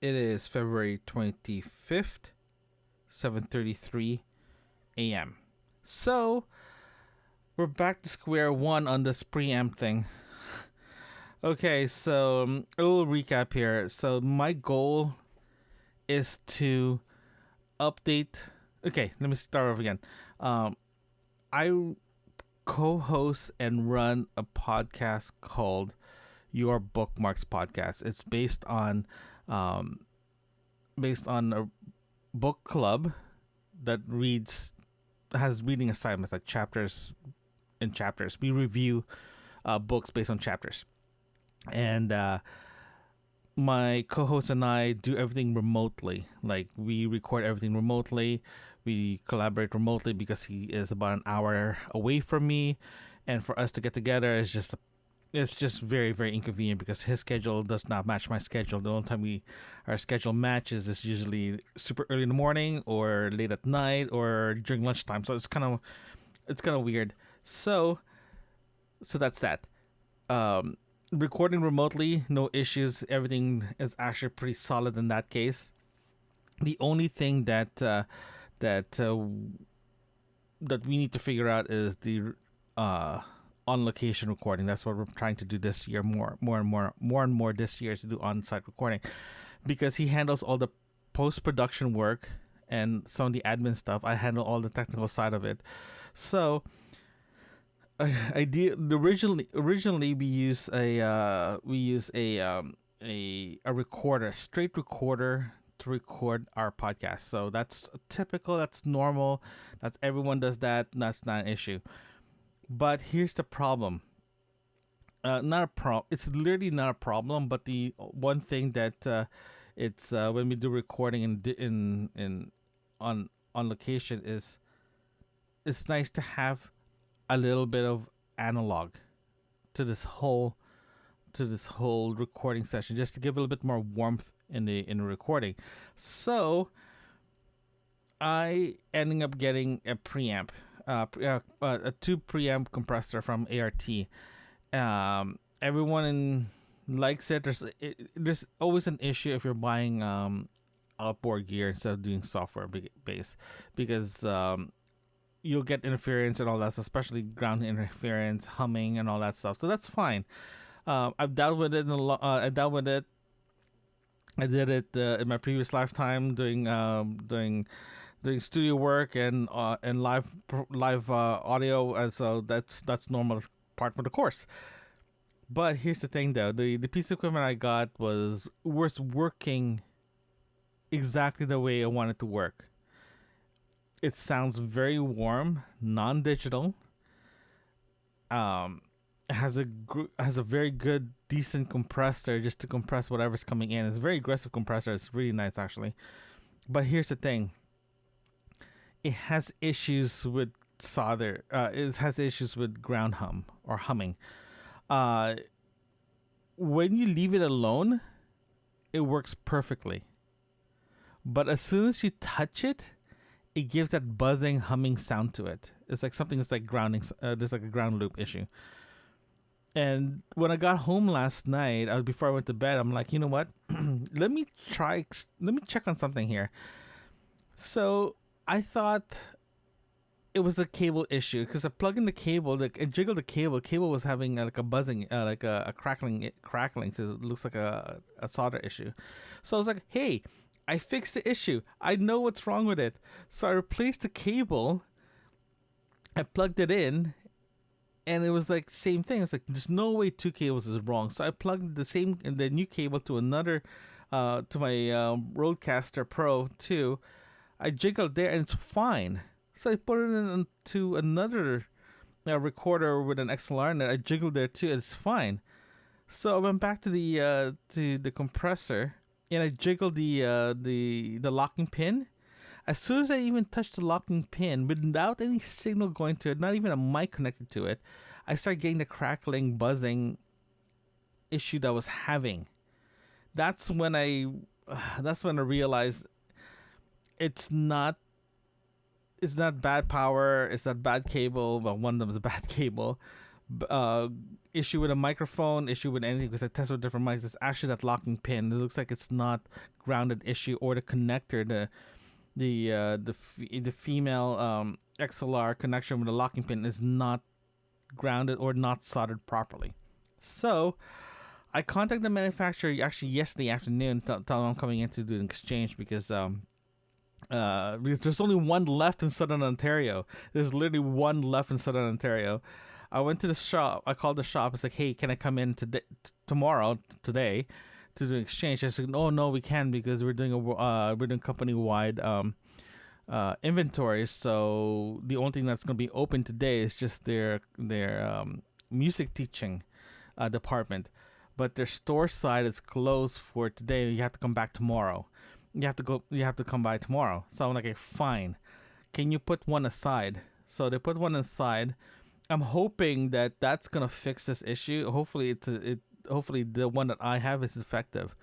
It is February 25th, 7:33 a.m. So, we're back to square one on this preamp thing. Okay, so a little recap here. So, my goal is to update. Okay, let me start off again. I co-host and run a podcast called Your Bookmarks Podcast. It's um, based on a book club that has reading assignments like chapters and chapters. We review books based on chapters, and my co-host and I do everything remotely. Like we record everything remotely. We collaborate remotely because he is about an hour away from me, and for us to get together is just very, very inconvenient because his schedule does not match my schedule. The only time our schedule matches is usually super early in the morning or late at night or during lunchtime. So it's kind of weird. So that's that. Recording remotely, no issues. Everything is actually pretty solid in that case. The only thing that we need to figure out is the on location recording. That's what we're trying to do this year, more and more this year, to do on site recording, because he handles all the post production work and some of the admin stuff. I handle all the technical side of it. So originally we use a recorder, a straight recorder, to record our podcast. So that's typical, that's normal, everyone does that, and that's not an issue. But here's the problem. It's literally not a problem. But the one thing that it's when we do recording on location is, it's nice to have a little bit of analog to this whole recording session, just to give a little bit more warmth in the recording. So I ending up getting a preamp. A 2 preamp compressor from ART. Everyone likes it. There's always an issue if you're buying outboard gear instead of doing software based, because you'll get interference and all that, especially ground interference, humming, and all that stuff. So that's fine. I've dealt with it. I dealt with it. I did it in my previous lifetime doing studio work and live audio, and so that's normal part of the course. But here's the thing, though: the piece of equipment I got was working exactly the way I wanted it to work. It sounds very warm, non-digital. Has a very good, decent compressor just to compress whatever's coming in. It's a very aggressive compressor. It's really nice, actually. But here's the thing: it has issues with solder. It has issues with ground hum or humming. When you leave it alone, it works perfectly. But as soon as you touch it, it gives that buzzing, humming sound to it. It's like something that's like grounding. There's like a ground loop issue. And when I got home last night, before I went to bed, I'm like, you know what? Let me check on something here. So I thought it was a cable issue, because I plugged in the cable, and jiggled the cable. The cable was having like a buzzing, like a crackling. So it looks like a solder issue. So I was like, hey, I fixed the issue. I know what's wrong with it. So I replaced the cable. I plugged it in, and it was like same thing. It's like, there's no way 2 cables is wrong. So I plugged the new cable to another, to my Rodecaster Pro 2. I jiggled there, and it's fine. So I put it into another recorder with an XLR in it. I jiggled there too, and it's fine. So I went back to the compressor, and I jiggled the locking pin. As soon as I even touched the locking pin, without any signal going to it, not even a mic connected to it, I started getting the crackling, buzzing issue that I was having. That's when I realized it's not bad power, it's not bad cable. Well, one of them is a bad cable, issue with a microphone, issue with anything, because I tested with different mics. It's actually that locking pin. It looks like it's not grounded issue, or the connector, the female XLR connection with the locking pin is not grounded or not soldered properly. So I contacted the manufacturer actually yesterday afternoon, tell them I'm coming in to do an exchange because there's only one left in Southern Ontario. There's literally one left in Southern Ontario. I went to the shop. I called the shop. It's like, hey, can I come in today, today, to do an exchange? I said, oh no, we can't because we're doing company wide inventory. So the only thing that's going to be open today is just their music teaching department, but their store side is closed for today. You have to come back tomorrow. You have to come by tomorrow. So I'm like, okay, fine. Can you put one aside? So they put one aside. I'm hoping that that's gonna fix this issue. Hopefully hopefully the one that I have is effective.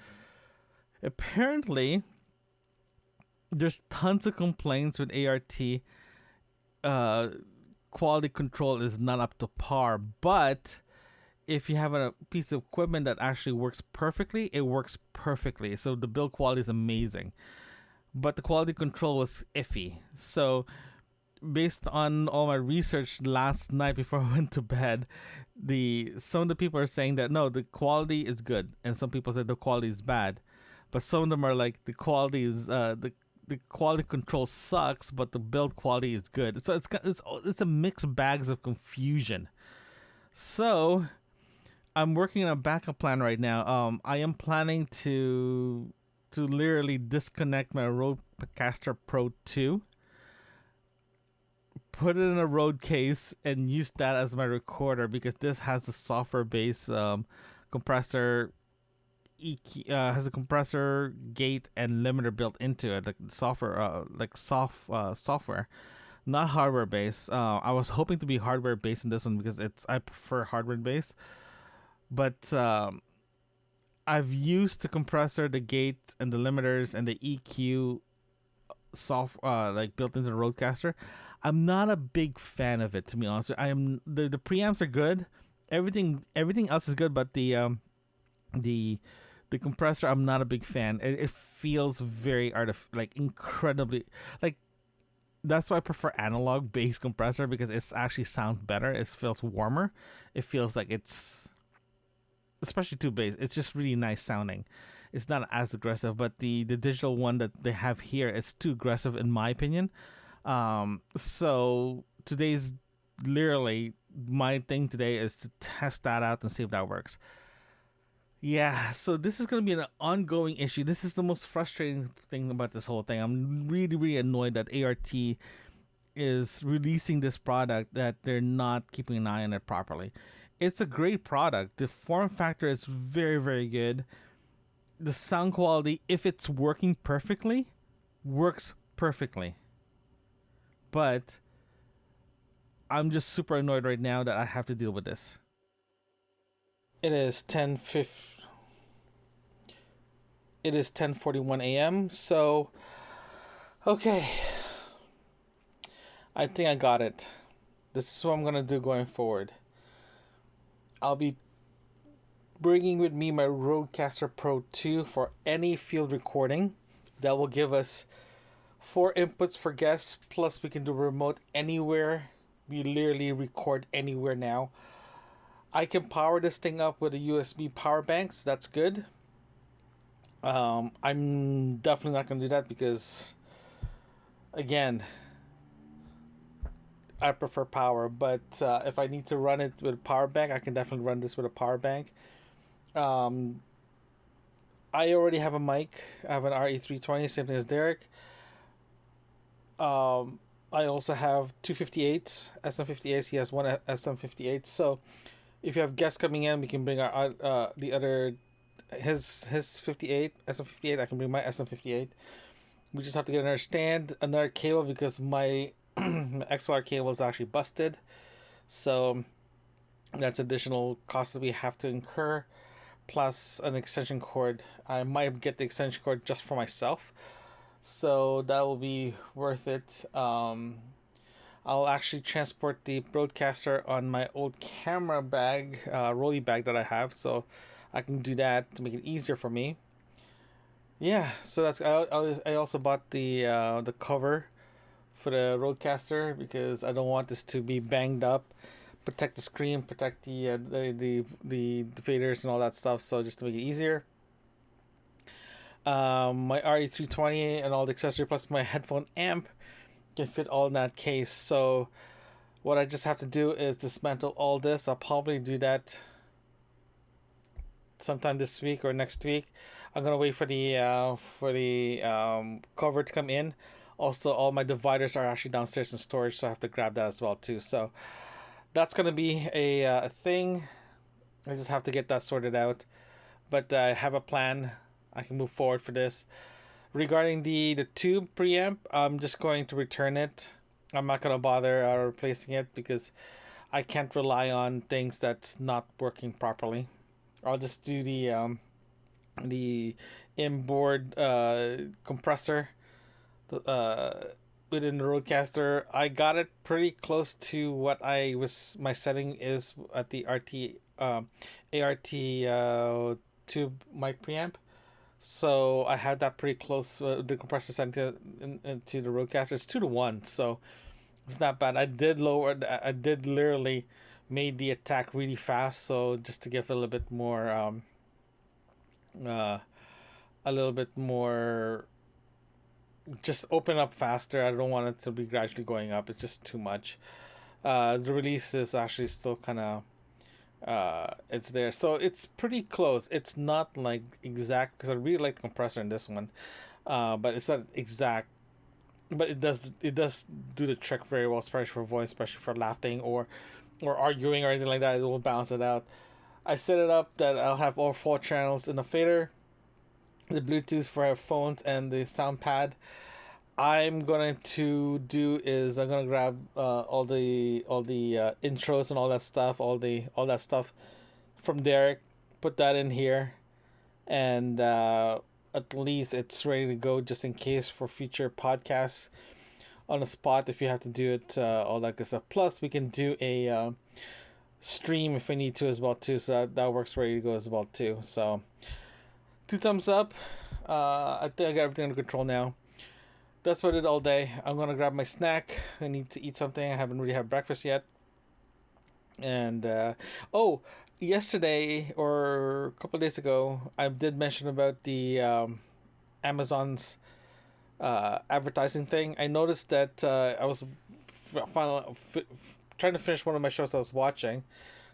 Apparently, there's tons of complaints with ART. Quality control is not up to par, but if you have a piece of equipment that actually works perfectly, it works perfectly. So the build quality is amazing, but the quality control was iffy. So based on all my research last night before I went to bed, some of the people are saying that no, the quality is good, and some people said the quality is bad, but some of them are like the quality is the quality control sucks, but the build quality is good. So it's a mixed bags of confusion. So I'm working on a backup plan right now. I am planning to literally disconnect my Rodecaster Pro 2, put it in a Rode case, and use that as my recorder because this has a software-based compressor, has a compressor, gate, and limiter built into it, like software, software, not hardware-based. I was hoping to be hardware-based in this one because I prefer hardware-based, but I've used the compressor, the gate, and the limiters and the EQ like built into the Rodecaster. I'm not a big fan of it, to be honest. I am the preamps are good, everything else is good, but the compressor I'm not a big fan. It feels very like incredibly like. That's why I prefer analog based compressor because it actually sounds better. It feels warmer. It feels like it's, especially two bass, it's just really nice sounding. It's not as aggressive, but the digital one that they have here is too aggressive in my opinion. So today's literally my thing today is to test that out and see if that works. Yeah, so this is going to be an ongoing issue. This is the most frustrating thing about this whole thing. I'm really, really annoyed that ART is releasing this product that they're not keeping an eye on it properly. It's a great product. The form factor is very, very good. The sound quality, if it's working perfectly, works perfectly. But I'm just super annoyed right now that I have to deal with this. It is 10:41 a.m. So, okay. I think I got it. This is what I'm gonna do going forward. I'll be bringing with me my Rodecaster Pro 2 for any field recording. That will give us 4 inputs for guests, plus we can do remote anywhere. We literally record anywhere now. I can power this thing up with a USB power bank, so that's good. I'm definitely not going to do that because, again, I prefer power. But if I need to run it with a power bank, I can definitely run this with a power bank. I already have a mic. I have an RE320, same thing as Derek. I also have 258s, SM58s. He has one SM58. So if you have guests coming in, we can bring our the other his 58 SM58. I can bring my SM58. We just have to get another stand, another cable because my XLR cable is actually busted. So that's additional cost that we have to incur, plus an extension cord. I might get the extension cord just for myself, so that will be worth it. I'm I'll actually transport the broadcaster on my old camera bag, rolly bag that I have, so I can do that to make it easier for me. Yeah, so I also bought the cover for the roadcaster because I don't want this to be banged up. Protect the screen, protect the faders and all that stuff. So just to make it easier, my RE320 and all the accessory plus my headphone amp can fit all in that case. So what I just have to do is dismantle all this. I'll probably do that sometime this week or next week. I'm gonna wait for the cover to come in. Also, all my dividers are actually downstairs in storage, so I have to grab that as well too. So that's gonna be a thing. I just have to get that sorted out. But I have a plan. I can move forward for this. Regarding the tube preamp, I'm just going to return it. I'm not gonna bother replacing it because I can't rely on things that's not working properly. I'll just do the inboard compressor uh, within the Rodecaster. I got it pretty close to what I was my setting is at the ART tube mic preamp. So I had that pretty close. The compressor sent into the Rodecaster. It's 2-1, so it's not bad. I did literally made the attack really fast, so just to give a little bit more uh a little bit more just open up faster. I don't want it to be gradually going up. It's just too much. The release is actually still kind of it's there, so it's pretty close. It's not like exact because I really like the compressor in this one, but it's not exact. But it does do the trick very well, especially for voice, especially for laughing or arguing or anything like that. It will balance it out. I set it up that I'll have all 4 channels in the fader, the Bluetooth for headphones, and the sound pad. I'm going to do is I'm gonna grab all the intros and all that stuff, all that stuff from Derek, put that in here, and at least it's ready to go just in case for future podcasts on the spot if you have to do it, all that good stuff. Plus, we can do a stream if we need to as well too. So that works ready to go as well too. So 2 thumbs up. I think I got everything under control now. That's what I did all day. I'm gonna grab my snack. I need to eat something. I haven't really had breakfast yet. And oh, yesterday or a couple of days ago, I did mention about the Amazon's advertising thing. I noticed that I was trying to finish one of my shows I was watching,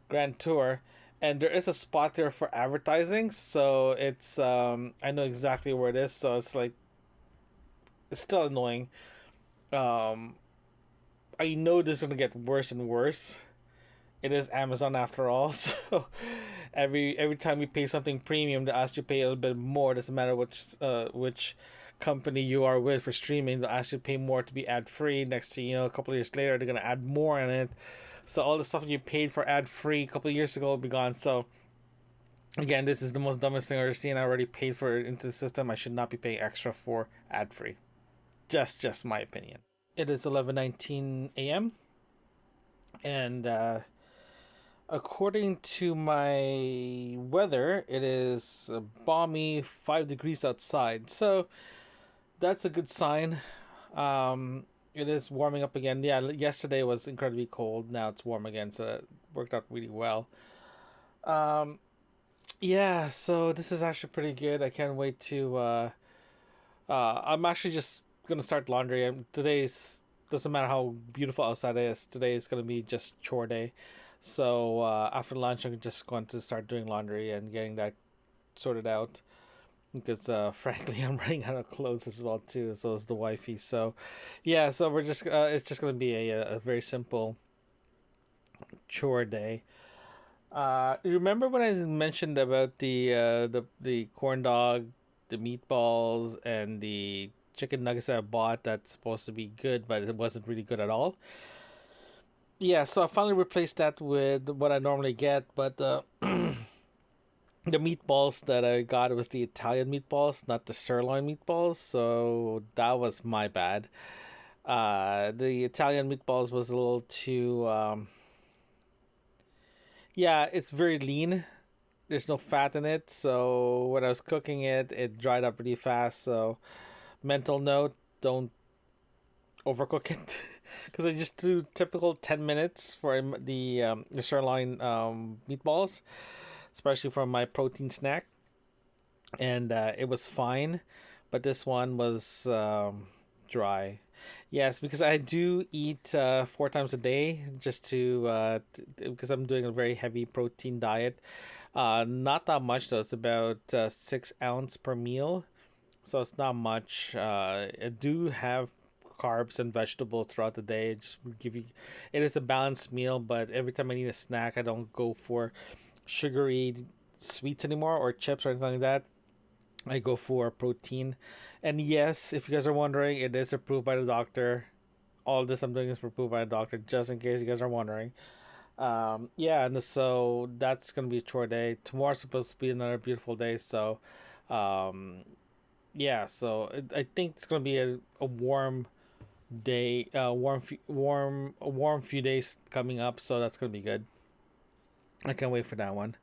Grand Tour, and there is a spot there for advertising. So it's I know exactly where it is. So it's like it's still annoying. Um, I know this is gonna get worse and worse. It is Amazon after all, so every time you pay something premium, they ask you to pay a little bit more. Doesn't matter which company you are with for streaming, they'll ask you to pay more to be ad free. Next thing you know, a couple of years later, they're gonna add more in it. So all the stuff you paid for ad free a couple of years ago will be gone. So again, this is the most dumbest thing I've ever seen. I already paid for it into the system. I should not be paying extra for ad free. Just my opinion. It is 11:19 a.m. and according to my weather, it is a balmy 5 degrees outside. So that's a good sign. It is warming up again. Yeah, yesterday was incredibly cold. Now it's warm again, so it worked out really well. Um, yeah, so this is actually pretty good. I can't wait to. I'm actually just gonna start laundry. Today's doesn't matter how beautiful outside is. Today is gonna be just chore day. So after lunch, I'm just going to start doing laundry and getting that sorted out because frankly, I'm running out of clothes as well too. So is the wifey. So yeah, so we're just it's just gonna be a very simple chore day. You remember when I mentioned about the corn dog, the meatballs, and the chicken nuggets that I bought that's supposed to be good, but it wasn't really good at all? Yeah, so I finally replaced that with what I normally get, but the meatballs that I got was the Italian meatballs, not the sirloin meatballs. So that was my bad. The Italian meatballs was a little too. Yeah, it's very lean. There's no fat in it, so when I was cooking it, it dried up really fast. So mental note: don't overcook it, because I just do typical 10 minutes for the sirloin meatballs, especially for my protein snack, and it was fine, but this one was dry. Yes, because I do eat 4 times a day just because I'm doing a very heavy protein diet. Not that much though. It's about 6 ounce per meal, so it's not much. I do have carbs and vegetables throughout the day. It just give you, it is a balanced meal, but every time I need a snack, I don't go for sugary sweets anymore or chips or anything like that. I go for protein. And yes, if you guys are wondering, it is approved by the doctor. All this I'm doing is approved by the doctor, just in case you guys are wondering. Yeah, and so that's gonna be a chore day. Tomorrow's supposed to be another beautiful day, so um, yeah. So I think it's gonna be a warm day, a warm few days coming up. So that's gonna be good. I can't wait for that one.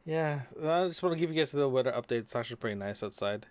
Yeah, I just want to give you guys a little weather update. It's actually pretty nice outside.